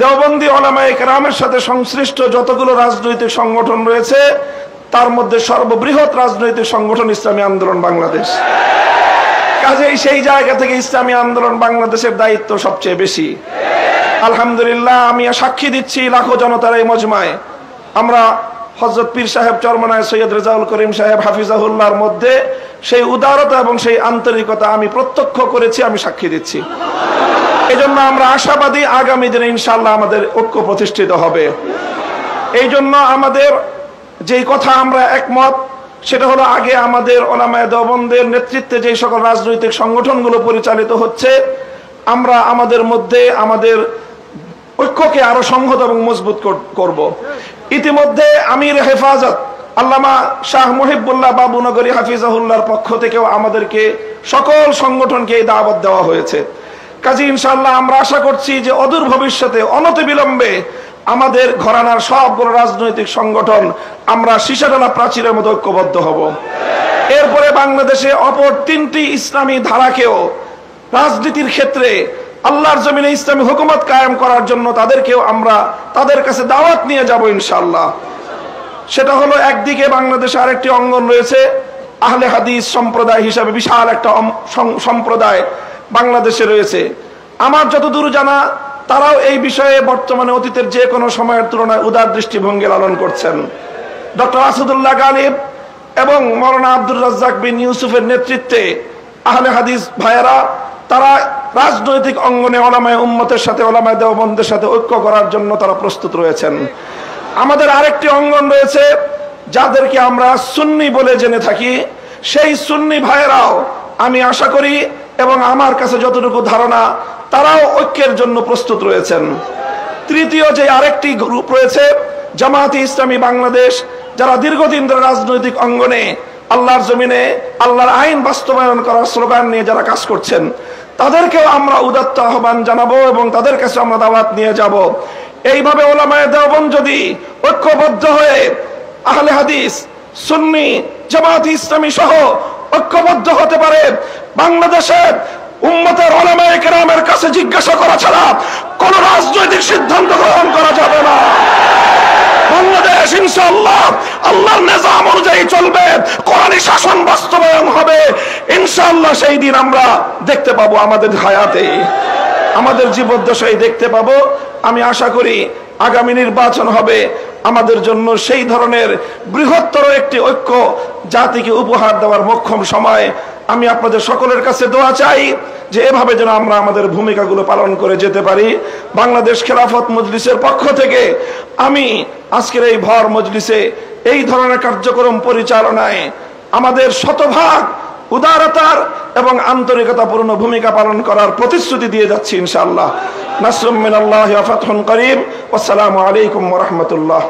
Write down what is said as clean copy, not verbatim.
দেওবন্দি উলামায়ে কেরামের সাথে সংশ্লিষ্ট যতগুলো রাজনৈতিক সংগঠন রয়েছে তার মধ্যে সর্ববৃহৎ রাজনৈতিক সংগঠন ইসলামী আন্দোলন বাংলাদেশ। কাজেই সেই জায়গা থেকে ইসলামী আন্দোলন বাংলাদেশের দায়িত্ব সবচেয়ে বেশি। আলহামদুলিল্লাহ, আমি সাক্ষী দিচ্ছি লাখো জনতার এই মজমায় আমরা হযরত পীর সাহেব চরমনায় সৈয়দ রেজাউল করিম সাহেব হাফিজাহুল্লাহর মধ্যে সেই উদারতা এবং সেই আন্তরিকতা আমি প্রত্যক্ষ করেছি, আমি সাক্ষী দিচ্ছি। এজন্য আমরা আশাবাদী আগামী দিনে ইনশাআল্লাহ আমাদের ঐক্য প্রতিষ্ঠিত হবে। এই জন্য আমাদের যেই কথা আমরা একমত সেটা হলো, আগে আমাদের উলামায়ে দেওবন্দের নেতৃত্বে যে সকল রাজনৈতিক সংগঠনগুলো পরিচালিত হচ্ছে আমরা আমাদের মধ্যে আমাদের ঐক্যকে আরো সংহত এবং মজবুত করব। ইতিমধ্যে আমির হেফাজত আল্লামা শাহ মুহিবুল্লাহ বাবুনগরী হাফিজাহুল্লাহর পক্ষ থেকেও আমাদেরকে সকল সংগঠনকে এই দাওয়াত দেওয়া হয়েছে। কাজী ইনশাআল্লাহ আমরা আশা করছি যে অদূর ভবিষ্যতে অনতিবিলম্বে আমাদের ঘরানার সবগুলো রাজনৈতিক সংগঠন আমরা সীসাডালা প্রাচীরের মতো ঐক্যবদ্ধ হব। এরপরে বাংলাদেশে অপর তিনটি ইসলামী ধারাকেও রাজনীতির ক্ষেত্রে আল্লাহর জমিনে ইসলামী হুকুমত কায়েম করার জন্য তাদেরকেও আমরা তাদের কাছে দাওয়াত নিয়ে যাব ইনশাআল্লাহ। সেটা হলো, একদিকে বাংলাদেশে আরেকটি অঙ্গন রয়েছে আহলে হাদিস সম্প্রদায় হিসাবে বিশাল একটা সম্প্রদায় বাংলাদেশে রয়েছে। আমার যতদূর জানা তারাও এই বিষয়ে বর্তমানে অতীতের যে কোনো সময়ের তুলনায় উদার দৃষ্টিভঙ্গি লালন করছেন। ডক্টর আসাদুল্লাহ গালিব এবং মৌলানা আব্দুর রাজ্জাক বিন ইউসুফের নেতৃত্বে আহলে হাদিস ভাইয়েরা তারা রাজনৈতিক অঙ্গনে উলামায়ে উম্মতের সাথে উলামায়ে দেওবন্দের সাথে ঐক্য করার জন্য তারা প্রস্তুত রয়েছেন। আমাদের আরেকটি অঙ্গন রয়েছে যাদেরকে আমরা সুন্নি বলে জেনে থাকি, সেই সুন্নি ভাইয়েরাও আমি আশা করি এবং আমার কাছে যতটুকু ধারণা তারাও ঐক্যের জন্য প্রস্তুত রয়েছেন। তৃতীয় যে আরেকটি গ্রুপ রয়েছে জামায়াতে ইসলামী বাংলাদেশ, যারা দীর্ঘদিন ধরে রাজনৈতিক অঙ্গনে আল্লাহর জমিনে আল্লাহর আইন বাস্তবায়ন করার স্লোগান নিয়ে যারা কাজ করছেন তাদেরকেও আমরা উদাত্ত আহ্বান জানাবো এবং তাদের কাছে আমরা দাওয়াত নিয়ে যাব। এইভাবে উলামায়ে দেওবন্দ যদি ঐক্যবদ্ধ হয়ে আহলে হাদিস সুন্নি জামায়াতে ইসলামী সহ ঐক্যবদ্ধ হতে পারে, বাংলাদেশের উম্মতের উলামায়ে কেরামের কাছে জিজ্ঞাসা করা ছাড়া কোন রাজনৈতিক সিদ্ধান্ত গ্রহণ করা যাবে না। বাংলাদেশ ইনশাআল্লাহ আল্লাহর নিজাম অনুযায়ী চলবে, কোরআনী শাসন বাস্তবায়ন হবে ইনশাআল্লাহ। সেই দিন আমরা দেখতে পাবো, আমাদের হায়াতে আমাদের জীবদ্দশায় দেখতে পাবো। আমি আশা করি আগামী নির্বাচন হবে আমাদের জন্য সেই ধরনের বৃহত্তর একটি ঐক্য জাতিকে উপহার দেওয়ার মোক্ষম সময়। আমি আপনাদের সকলের কাছে দোয়া চাই যে এভাবে যেন আমরা আমাদের ভূমিকাগুলো পালন করে যেতে পারি। বাংলাদেশ খেলাফত মজলিসের পক্ষ থেকে আমি আজকের এই ভর মজলিসে এই ধরনের কার্যক্রম পরিচালনায় আমাদের শতভাগ উদারতার এবং আন্তরিকতাপূর্ণ ভূমিকা পালন করার প্রতিশ্রুতি দিয়ে যাচ্ছি ইনশাআল্লাহ। নাসরুম মিনাল্লাহি ওয়া ফাতহুন করিম। আসসালামু আলাইকুম ওয়া রাহমাতুল্লাহ।